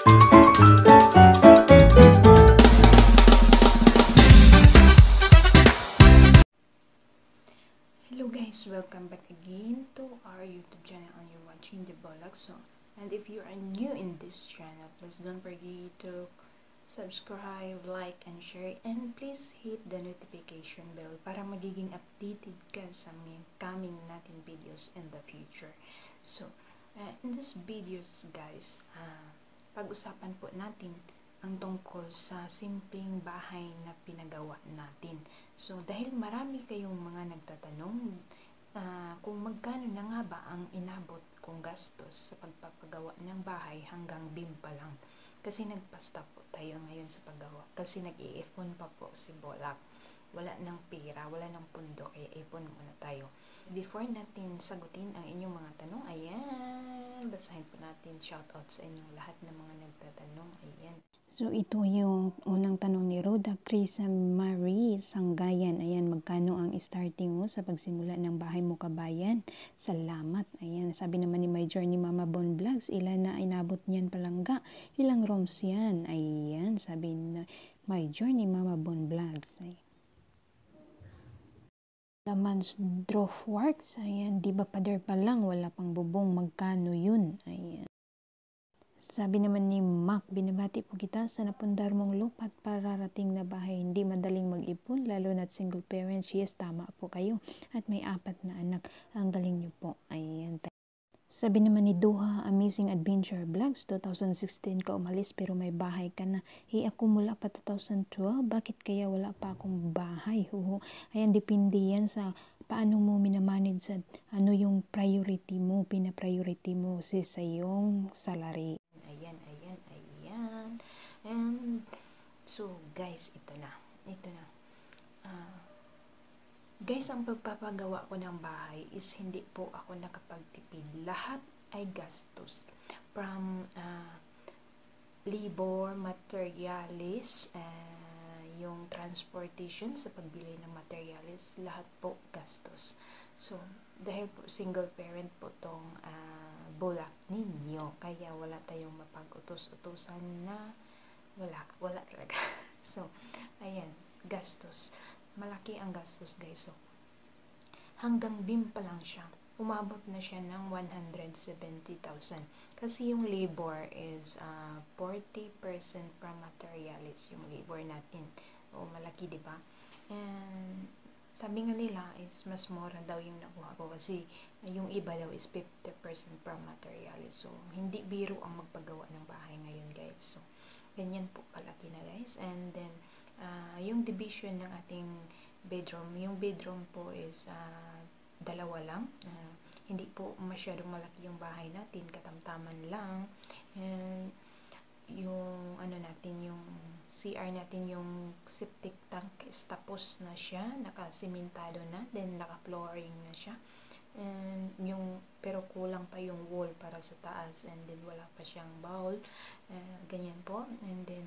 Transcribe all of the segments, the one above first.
Hello guys, welcome back again to our YouTube channel and you're watching the vlog. And if you are new in this channel, please don't forget to subscribe, like, and share, and please hit the notification bell para magiging updated ka sa mga coming natin videos in the future. So, in this videos guys, pag-usapan po natin ang tungkol sa simpleng bahay na pinagawa natin. So, dahil marami kayong mga nagtatanong kung magkano na nga ba ang inabot kong gastos sa pagpapagawa ng bahay hanggang BIM pa lang. Kasi nagpasta po tayo ngayon sa paggawa. Kasi nag-iipon pa po si Bolak. Wala ng pera, wala ng pundo, kaya ipon muna tayo. Before natin sagutin ang inyong mga tanong, ayan, basahin po natin shoutout sa inyong lahat ng mga nagtatanong, ayan. So, ito yung unang tanong ni Rhoda Crisa Marie Sanggayan. Ayan, magkano ang starting mo sa pagsimula ng bahay mo kabayan? Salamat. Ayan, sabi naman ni My Journey Mama Bon Vlogs, ilan na inabot niyan palangga? Ilang rooms yan? Ayan, sabi na My Journey Mama Bon Vlogs. Laman's Drop Works. Ayan, di ba pader pa lang? Wala pang bubong. Magkano yun? Ayan. Sabi naman ni Mac, binabati po kita sa napundar mong lupa at pararating na bahay. Hindi madaling mag-ipon, lalo na't single parents. Yes, tama po kayo. At may 4 na anak. Ang galing niyo po. Ayan. Sabi naman ni Duha, Amazing Adventure Vlogs, 2016 ka umalis pero may bahay ka na. Ako mula pa 2012, bakit kaya wala pa akong bahay? Ayan, depende yan sa paano mo minamanage sa ano yung priority mo, pina-priority mo sa yung salary. Ayan. And so guys, ito na. Guys, ang pagpapagawa ko ng bahay is hindi po ako nakapagtipid. Lahat ay gastos. From labor, materialis, yung transportation sa pagbili ng materialis, lahat po gastos. So, dahil po single parent po tong bulak ninyo, kaya wala tayong mapag-utos-utusan na wala talaga. So, ayan, gastos. Malaki ang gastos guys. So, hanggang BIM pa lang siya, umabot na siya ng 170,000. Kasi yung labor is 40% from materialis, yung labor natin. O, malaki, diba? And sabi nga nila is mas mura daw yung nakuha ko kasi yung iba daw is 50% from materialis. So, hindi biro ang magpagawa ng bahay ngayon guys. So, ganyan po kalaki na guys. And then, yung division ng ating bedroom, yung bedroom po is 2 lang. Hindi po masyadong malaki yung bahay natin, katamtaman lang. And yung ano natin, yung CR natin, yung septic tank is tapos na siya, nakasimentado na, then naka-flooring na siya. And yung pero kulang pa yung wall para sa taas, and then wala pa siyang bowl, ganyan po. And then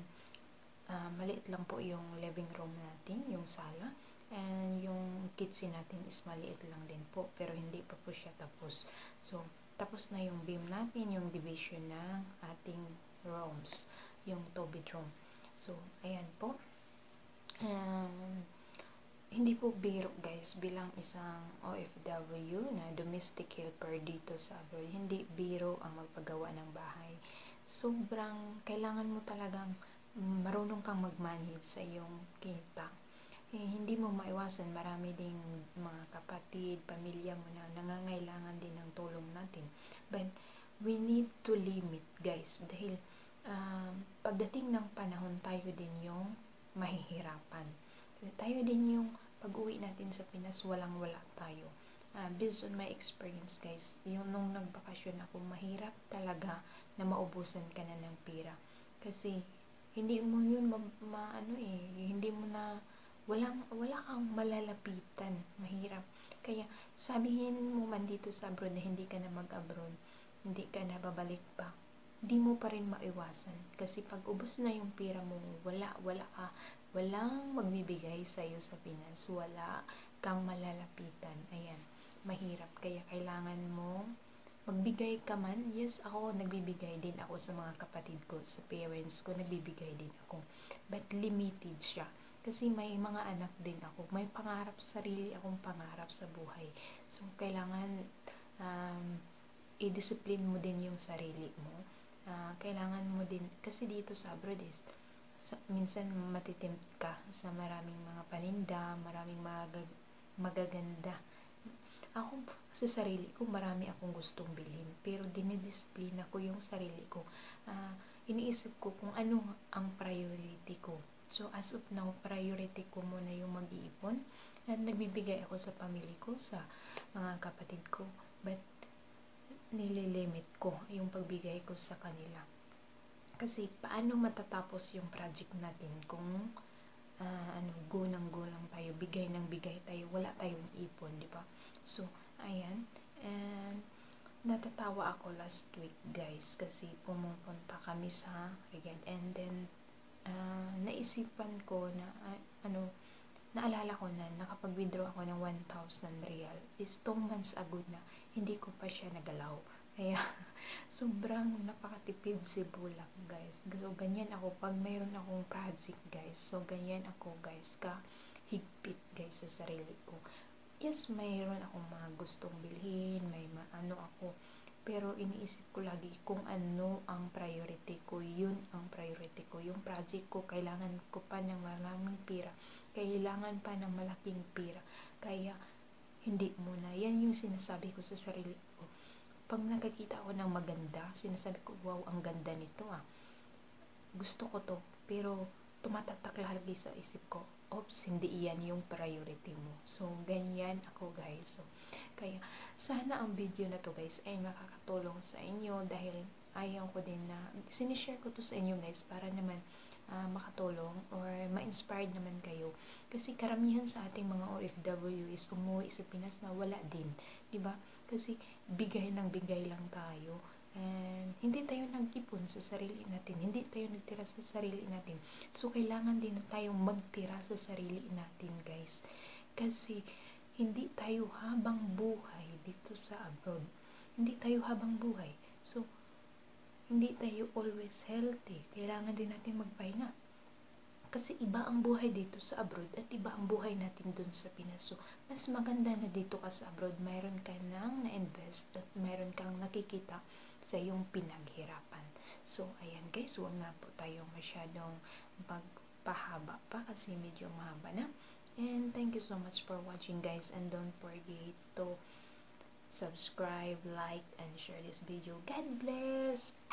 maliit lang po yung living room natin, yung sala, and yung kitchen natin is maliit lang din po, pero hindi pa po siya tapos. So, tapos na yung beam natin, yung division ng ating rooms, yung 2 bedroom. So, ayan po. Hindi po biro guys, bilang isang OFW na domestic helper dito sa abroad, hindi biro ang magpagawa ng bahay. Sobrang kailangan mo talagang marunong kang mag-manage sa iyong kita. Hindi mo maiwasan, marami ding mga kapatid, pamilya mo na nangangailangan din ng tulong natin. But we need to limit guys, dahil pagdating ng panahon, tayo din yung mahihirapan. Tayo din yung pag-uwi natin sa Pinas, walang-wala tayo. Based on my experience guys, yung nung nagbakasyon ako, mahirap talaga na maubusan ka na ng pera. Kasi hindi mo yun hindi mo na wala kang malalapitan, mahirap. Kaya sabihin mo man dito sa abroad na hindi ka na mag-abroad, hindi ka na babalik pa, di mo pa rin maiwasan. Kasi pag ubos na yung pera mo, walang magbibigay sa'yo sa Pinas, wala kang malalapitan. Ayan, mahirap. Kaya kailangan mo magbigay ka man, yes, ako nagbibigay din ako sa mga kapatid ko, sa parents ko, nagbibigay din ako. But limited siya. Kasi may mga anak din ako. May pangarap, sarili akong pangarap sa buhay. So, kailangan i-discipline mo din yung sarili mo. Kailangan mo din, kasi dito sa abroad minsan matitempt ka sa maraming mga paninda, maraming magaganda. Ako, sa sarili ko, marami akong gustong bilhin. Pero dinidisiplina ko yung sarili ko. Iniisip ko kung ano ang priority ko. So, as of now, priority ko muna yung mag-iipon. At nagbibigay ako sa pamilya ko, sa mga kapatid ko. But, nililimit ko yung pagbigay ko sa kanila. Kasi, paano matatapos yung project natin kung gunang-gulang tayo, bigay ng bigay tayo, wala tayong ipon, di ba? So, ayan. And, natatawa ako last week, guys, kasi pumupunta kami sa Riyadh. And then, naisipan ko na, naalala ko na nakapag-withdraw ako ng 1,000 real is 2 months ago na, hindi ko pa siya nagalaw. Kaya, sobrang napakatipid si Bulak, guys. So, ganyan ako pag mayroon akong project, guys. So, ganyan ako, guys, higpit, guys, sa sarili ko. Yes, mayroon akong mga gustong bilhin, may ako. Pero iniisip ko lagi kung ano ang priority ko, yun ang priority ko. Yung project ko, kailangan ko pa ng maraming pira. Kailangan pa ng malaking pira. Kaya, hindi muna. Yan yung sinasabi ko sa sarili ko. Pag nakakita ako ng maganda, sinasabi ko, wow, ang ganda nito Gusto ko to. Pero, tumatatak lagi sa isip ko, oops, hindi iyan yung priority mo. So, ganyan ako, guys. So, kaya, sana ang video na to, guys, ay makakatulong sa inyo dahil ayaw ko din na, sinishare ko to sa inyo, guys, para naman makatulong or ma-inspired naman kayo. Kasi karamihan sa ating mga OFW is umuwi sa Pinas na wala din. Diba? Kasi bigay ng bigay lang tayo. And hindi tayo nag-ipon sa sarili natin. Hindi tayo nagtira sa sarili natin. So, kailangan din tayong magtira sa sarili natin, guys. Kasi, hindi tayo habang buhay dito sa abroad. Hindi tayo habang buhay. So, hindi tayo always healthy. Kailangan din natin magpahinga. Kasi iba ang buhay dito sa abroad at iba ang buhay natin dun sa Pinas. So, mas maganda na dito ka sa abroad, mayroon ka nang na-invest at mayroon kang nakikita sa iyong pinaghirapan. So, ayan guys, huwag na po tayong masyadong pagpahaba pa kasi medyo mahaba na. And thank you so much for watching, guys, and don't forget to subscribe, like, and share this video. God bless!